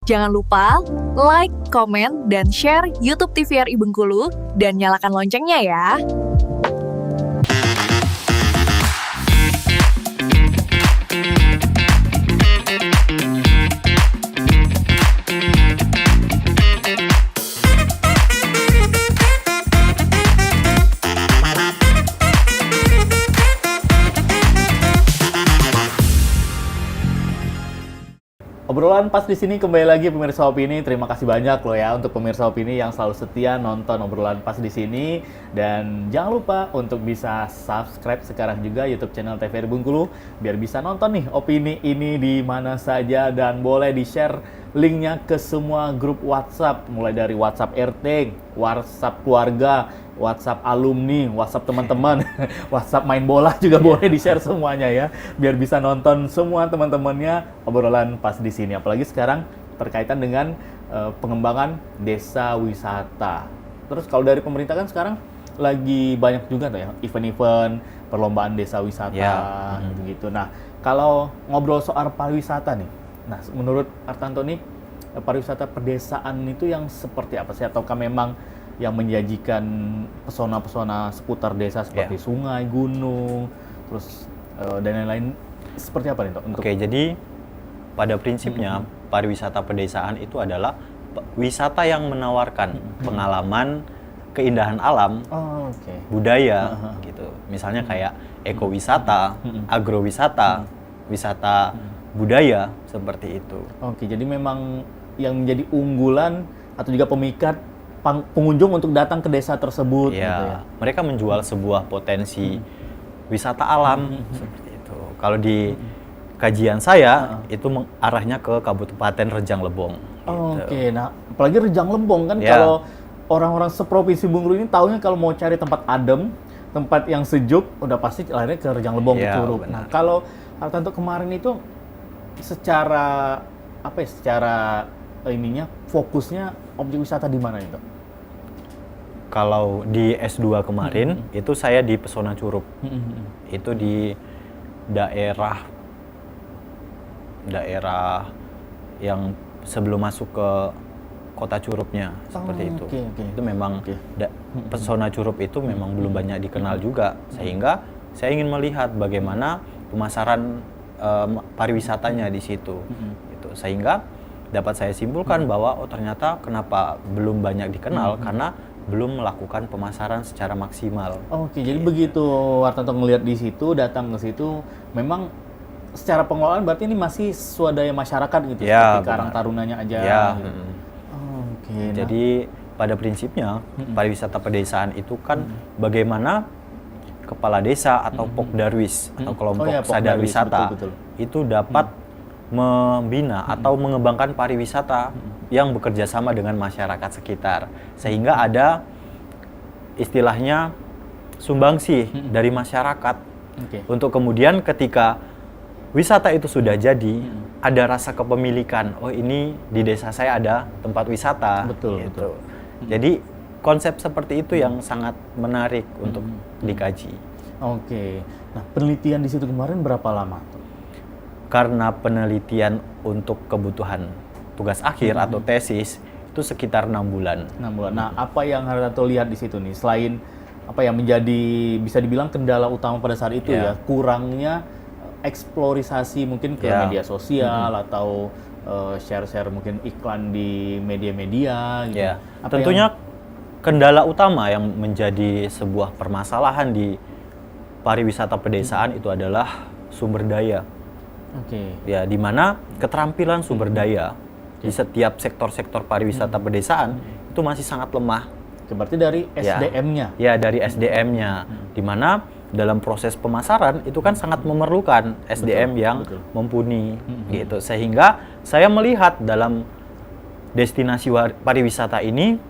Jangan lupa like, komen, dan share YouTube TVRI Bengkulu dan nyalakan loncengnya ya. Obrolan pas di sini kembali lagi pemirsa Opini. Terima kasih banyak loh ya untuk pemirsa Opini yang selalu setia nonton obrolan pas di sini, dan jangan lupa untuk bisa subscribe sekarang juga YouTube channel TVRI Bengkulu biar bisa nonton nih opini ini di mana saja, dan boleh di-share linknya ke semua grup WhatsApp, mulai dari WhatsApp RT, WhatsApp keluarga, WhatsApp alumni, WhatsApp teman-teman, WhatsApp main bola juga boleh di-share semuanya ya, biar bisa nonton semua teman-temannya obrolan pas di sini. Apalagi sekarang terkaitan dengan pengembangan desa wisata. Terus kalau dari pemerintah kan sekarang lagi banyak juga tuh ya event-event perlombaan desa wisata gitu. Nah, kalau ngobrol soal pariwisata nih, nah menurut Artanto nih pariwisata pedesaan itu yang seperti apa sih, ataukah memang yang menjanjikan pesona-pesona seputar desa seperti sungai, gunung, terus dan lain-lain, seperti apa nih Tok? Oke, jadi pada prinsipnya pariwisata pedesaan itu adalah wisata yang menawarkan pengalaman keindahan alam, budaya gitu. Misalnya kayak ekowisata, agrowisata, wisata budaya seperti itu. Oke, jadi memang yang menjadi unggulan atau juga pemikat pengunjung untuk datang ke desa tersebut. Ya, gitu ya. mereka menjual sebuah potensi wisata alam seperti itu. Kalau di kajian saya itu arahnya ke Kabupaten Rejang Lebong. Gitu. Oke, nah apalagi Rejang Lebong kan kalau orang-orang seprovinsi Bengkulu ini taunya kalau mau cari tempat adem, tempat yang sejuk, udah pasti larinya ke Rejang Lebong, ke Curug. Nah, kalau Artanto kemarin itu secara apa ya, secara ininya fokusnya objek wisata di mana itu? Kalau di S2 kemarin itu saya di Pesona Curup. Itu di daerah yang sebelum masuk ke kota Curupnya seperti itu. Itu memang Pesona Curup itu memang belum banyak dikenal juga, sehingga saya ingin melihat bagaimana pemasaran pariwisatanya di situ. Gitu. Sehingga dapat saya simpulkan bahwa ternyata kenapa belum banyak dikenal karena belum melakukan pemasaran secara maksimal. Oke, jadi begitu Artanto ngelihat di situ, datang ke situ, memang secara pengelolaan berarti ini masih swadaya masyarakat gitu, seperti Karang Tarunanya aja. Gitu. Oke. Jadi pada prinsipnya pariwisata pedesaan itu kan bagaimana kepala desa atau Pokdarwis atau kelompok sadar wisata itu dapat membina atau mengembangkan pariwisata yang bekerja sama dengan masyarakat sekitar, sehingga ada istilahnya sumbangsih dari masyarakat untuk kemudian ketika wisata itu sudah jadi ada rasa kepemilikan, oh ini di desa saya ada tempat wisata. Betul. Jadi konsep seperti itu yang sangat menarik untuk dikaji. Oke. Nah, penelitian di situ kemarin berapa lama? Karena penelitian untuk kebutuhan tugas akhir atau tesis itu sekitar 6 bulan. 6 bulan. Nah, apa yang Artanto lihat di situ nih? Selain apa yang menjadi bisa dibilang kendala utama pada saat itu ya, kurangnya eksplorisasi mungkin ke media sosial atau share-share mungkin iklan di media-media gitu. Tentunya kendala utama yang menjadi sebuah permasalahan di pariwisata pedesaan itu adalah sumber daya. Ya, di mana keterampilan sumber daya di setiap sektor-sektor pariwisata pedesaan itu masih sangat lemah. Berarti dari SDM-nya? Ya, dari SDM-nya. Di mana dalam proses pemasaran itu kan sangat memerlukan SDM yang mumpuni gitu. Sehingga saya melihat dalam destinasi pariwisata ini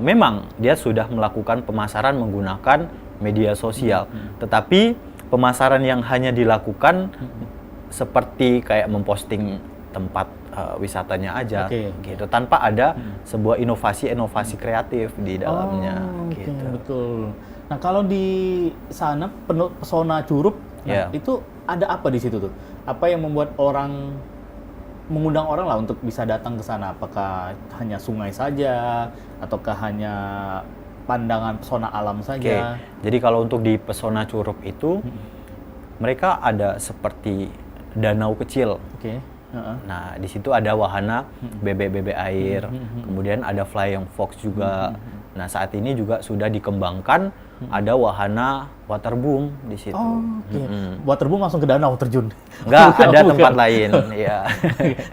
memang dia sudah melakukan pemasaran menggunakan media sosial. Tetapi pemasaran yang hanya dilakukan seperti kayak memposting tempat wisatanya aja gitu, tanpa ada sebuah inovasi kreatif di dalamnya. Gitu. Betul. Nah, kalau di sana Pesona Curup, itu ada apa di situ tuh? Apa yang membuat orang mengundang orang lah untuk bisa datang ke sana? Apakah hanya sungai saja, ataukah hanya pandangan pesona alam saja? Jadi kalau untuk di Pesona Curup itu, mereka ada seperti danau kecil. Nah, di situ ada wahana bebek-bebek air, kemudian ada flying fox juga. Nah, saat ini juga sudah dikembangkan ada wahana waterboom di situ. Waterboom langsung ke danau terjun? Enggak, ada tempat lain. Ya.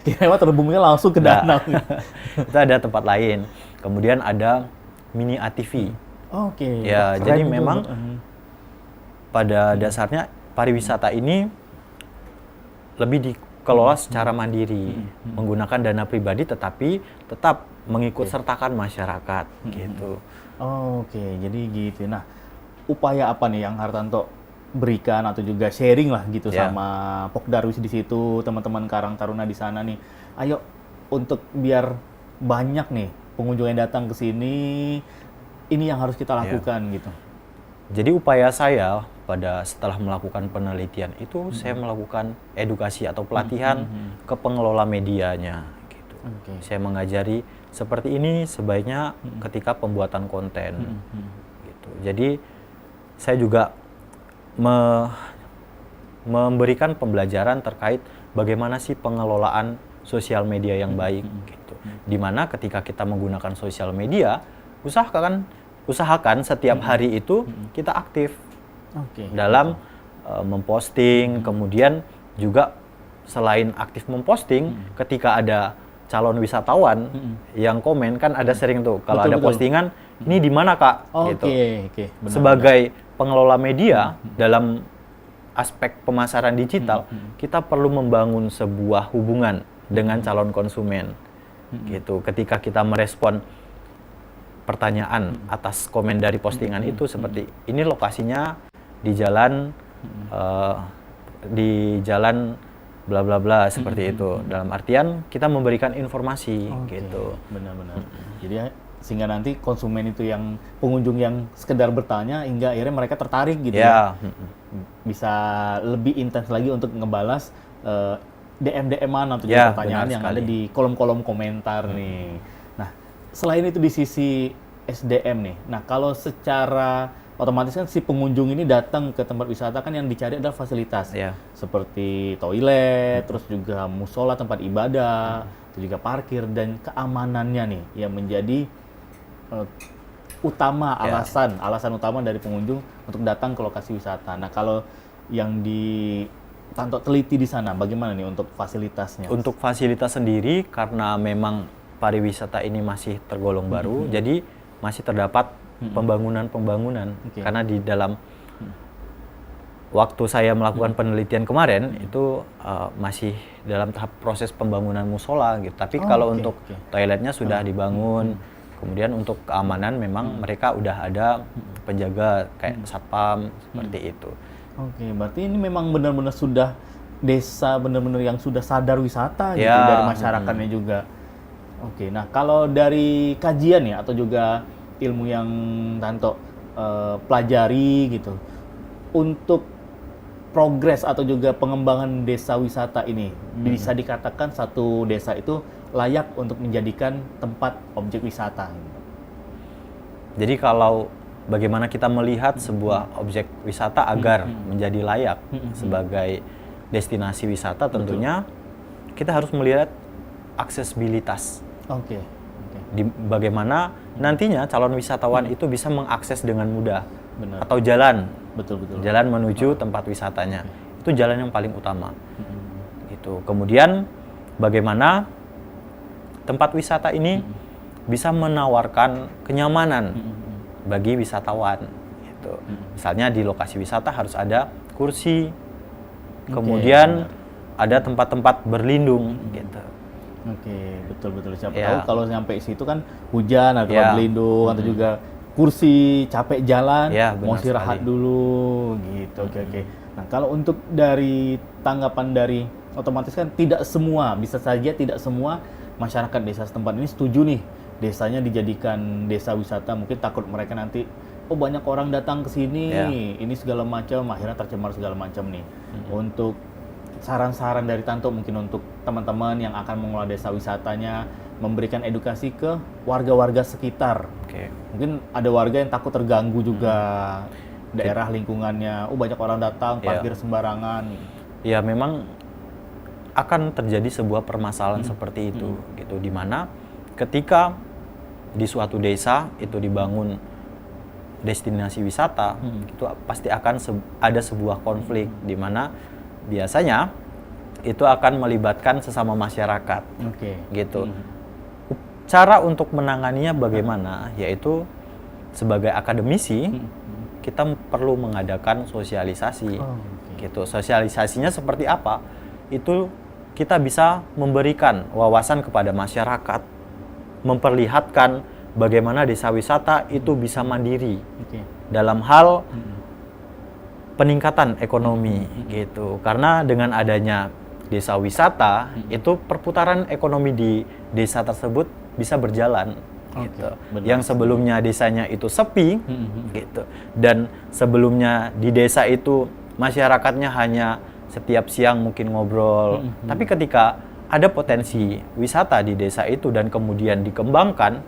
Kira waterboomnya langsung ke danau. Itu ada tempat lain. Kemudian ada mini ATV. Ya, keren jadi memang pada dasarnya pariwisata ini lebih dikelola secara mandiri, menggunakan dana pribadi, tetapi tetap mengikut sertakan masyarakat gitu. Jadi gitu. Nah, upaya apa nih yang Hartanto berikan atau juga sharing lah gitu sama Pokdarwis di situ, teman-teman Karang Taruna di sana nih. Ayo untuk biar banyak nih pengunjung yang datang ke sini, ini yang harus kita lakukan gitu. Jadi upaya saya setelah melakukan penelitian itu saya melakukan edukasi atau pelatihan ke pengelola medianya gitu. Saya mengajari seperti ini sebaiknya ketika pembuatan konten gitu. Jadi saya juga memberikan pembelajaran terkait bagaimana sih pengelolaan sosial media yang baik gitu. Dimana ketika kita menggunakan sosial media, usahakan setiap hari itu kita aktif dalam memposting. Kemudian juga selain aktif memposting, ketika ada calon wisatawan yang komen, kan ada sering tuh kalau ada postingan, ini di mana Kak? Gitu. Sebagai pengelola media dalam aspek pemasaran digital, kita perlu membangun sebuah hubungan dengan calon konsumen gitu. Ketika kita merespon pertanyaan atas komen dari postingan itu seperti ini lokasinya di jalan bla bla bla seperti itu. Dalam artian kita memberikan informasi gitu. Benar-benar. Jadi sehingga nanti konsumen itu yang pengunjung yang sekedar bertanya hingga akhirnya mereka tertarik gitu ya. Bisa lebih intens lagi untuk ngebalas DM-DM-an atau pertanyaan yang ada di kolom-kolom komentar nih. Nah, selain itu di sisi SDM nih. Nah, kalau secara otomatis kan si pengunjung ini datang ke tempat wisata kan yang dicari adalah fasilitas. Seperti toilet, terus juga musola tempat ibadah, terus juga parkir dan keamanannya nih yang menjadi alasan utama dari pengunjung untuk datang ke lokasi wisata. Nah, kalau yang Tanto teliti di sana, bagaimana nih untuk fasilitasnya? Untuk fasilitas sendiri, karena memang pariwisata ini masih tergolong baru, jadi masih terdapat pembangunan. Karena di dalam waktu saya melakukan penelitian kemarin, itu masih dalam tahap proses pembangunan musola gitu. Tapi kalau untuk toiletnya sudah dibangun, kemudian untuk keamanan memang mereka udah ada penjaga kayak satpam, seperti itu. Berarti ini memang benar-benar sudah desa benar-benar yang sudah sadar wisata gitu dari masyarakatnya juga. Nah kalau dari kajian ya atau juga ilmu yang Tanto pelajari gitu, untuk progres atau juga pengembangan desa wisata ini, bisa dikatakan satu desa itu layak untuk menjadikan tempat objek wisata. Jadi kalau bagaimana kita melihat sebuah objek wisata agar menjadi layak sebagai destinasi wisata, tentunya kita harus melihat aksesibilitas. Bagaimana nantinya calon wisatawan itu bisa mengakses dengan mudah. Atau jalan, jalan menuju tempat wisatanya. Itu jalan yang paling utama. Gitu. Kemudian bagaimana tempat wisata ini bisa menawarkan kenyamanan bagi wisatawan gitu. Misalnya di lokasi wisata harus ada kursi, kemudian ada tempat-tempat berlindung gitu. Betul. Siapa tahu kalau sampai situ kan hujan, ada tempat berlindung atau juga kursi, capek jalan, mau istirahat dulu gitu. Nah, kalau untuk dari tanggapan dari otomatis kan tidak semua masyarakat desa setempat ini setuju nih desanya dijadikan desa wisata. Mungkin takut mereka nanti banyak orang datang ke sini, ini segala macam, akhirnya tercemar segala macam nih. Untuk saran-saran dari Tanto mungkin untuk teman-teman yang akan mengelola desa wisatanya, memberikan edukasi ke warga-warga sekitar. Mungkin ada warga yang takut terganggu juga, daerah lingkungannya, banyak orang datang, parkir sembarangan. Ya memang akan terjadi sebuah permasalahan seperti itu, gitu, di mana ketika di suatu desa itu dibangun destinasi wisata, itu pasti akan ada sebuah konflik, di mana biasanya itu akan melibatkan sesama masyarakat, gitu. Cara untuk menanganinya bagaimana? Yaitu sebagai akademisi kita perlu mengadakan sosialisasi, gitu. Sosialisasinya seperti apa? Itu kita bisa memberikan wawasan kepada masyarakat, memperlihatkan bagaimana desa wisata itu bisa mandiri dalam hal peningkatan ekonomi, gitu. Karena dengan adanya desa wisata, itu perputaran ekonomi di desa tersebut bisa berjalan, gitu. Yang sebelumnya desanya itu sepi, gitu. Dan sebelumnya di desa itu masyarakatnya hanya setiap siang mungkin ngobrol, tapi ketika ada potensi wisata di desa itu dan kemudian dikembangkan,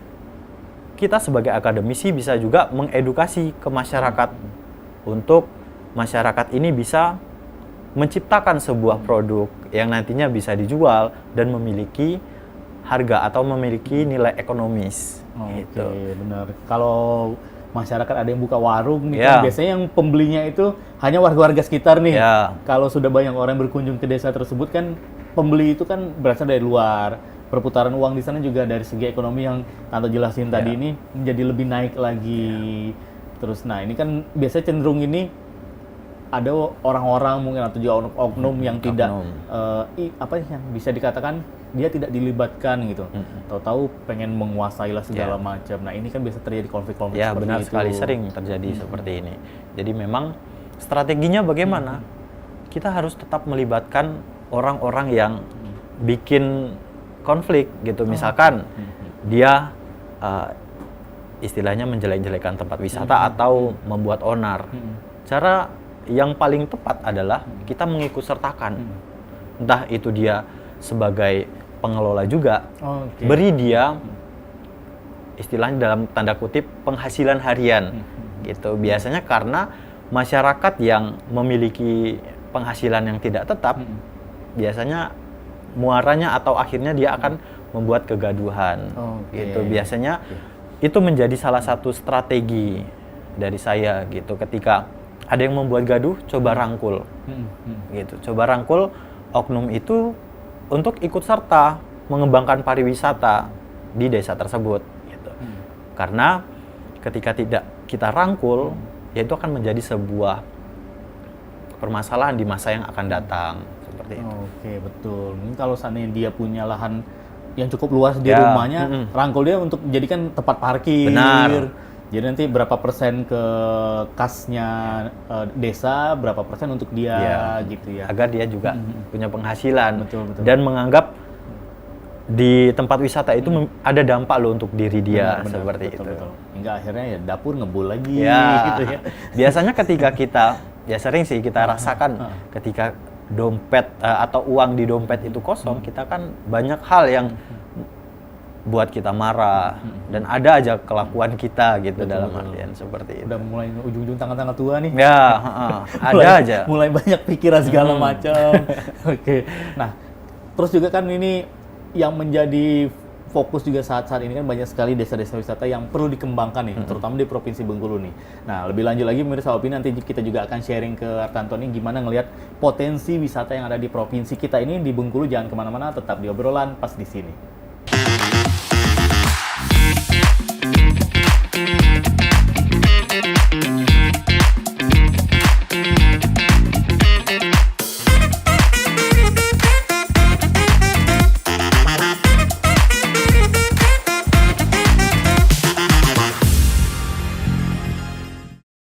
kita sebagai akademisi bisa juga mengedukasi ke masyarakat untuk masyarakat ini bisa menciptakan sebuah produk yang nantinya bisa dijual dan memiliki harga atau memiliki nilai ekonomis. Gitu. Benar. Kalau masyarakat ada yang buka warung nih, kan biasanya yang pembelinya itu hanya warga-warga sekitar nih. Kalau sudah banyak orang berkunjung ke desa tersebut kan, pembeli itu kan berasal dari luar. Perputaran uang di sana juga dari segi ekonomi yang Tanto jelasin tadi ini menjadi lebih naik lagi. Terus nah ini kan biasanya cenderung ini ada orang-orang mungkin atau juga oknum yang tidak apa yang bisa dikatakan dia tidak dilibatkan gitu. Tahu-tahu pengen menguasai lah segala macam. Nah, ini kan biasa terjadi konflik-konflik seperti itu. Benar sekali, sering terjadi seperti ini. Jadi memang strateginya bagaimana? Kita harus tetap melibatkan orang-orang yang bikin konflik gitu. Misalkan dia istilahnya menjelek-jelekan tempat wisata atau membuat onar. Cara yang paling tepat adalah kita mengikut sertakan. Entah itu dia sebagai pengelola juga, beri dia istilahnya dalam tanda kutip penghasilan harian, gitu. Biasanya karena masyarakat yang memiliki penghasilan yang tidak tetap, biasanya muaranya atau akhirnya dia akan membuat kegaduhan, gitu. Biasanya itu menjadi salah satu strategi dari saya, gitu. Ketika ada yang membuat gaduh, coba rangkul, gitu. Coba rangkul oknum itu untuk ikut serta mengembangkan pariwisata di desa tersebut, gitu. Karena ketika tidak kita rangkul, ya itu akan menjadi sebuah permasalahan di masa yang akan datang, seperti itu. Betul. Mungkin kalau seandainya dia punya lahan yang cukup luas di rumahnya, rangkul dia untuk menjadikan tempat parkir. Benar. Jadi nanti berapa persen ke kasnya desa, berapa persen untuk dia, gitu ya. Agar dia juga punya penghasilan. Betul. Dan menganggap di tempat wisata itu ada dampak loh untuk diri dia, seperti itu. Hingga akhirnya ya dapur ngebul lagi, gitu ya. Biasanya ketika kita, ya sering sih kita rasakan ketika dompet atau uang di dompet itu kosong, kita kan banyak hal yang buat kita marah, dan ada aja kelakuan kita gitu. Dalam artian seperti itu. Udah mulai ujung-ujung tangan-tangan tua nih. Ada aja. Mulai banyak pikiran segala macam. Nah, terus juga kan ini yang menjadi fokus juga saat-saat ini kan banyak sekali desa-desa wisata yang perlu dikembangkan nih, terutama di Provinsi Bengkulu nih. Nah, lebih lanjut lagi pemirsa Opini, nanti kita juga akan sharing ke Tanto nih gimana ngelihat potensi wisata yang ada di provinsi kita ini di Bengkulu. Jangan kemana-mana, tetap di obrolan pas di sini.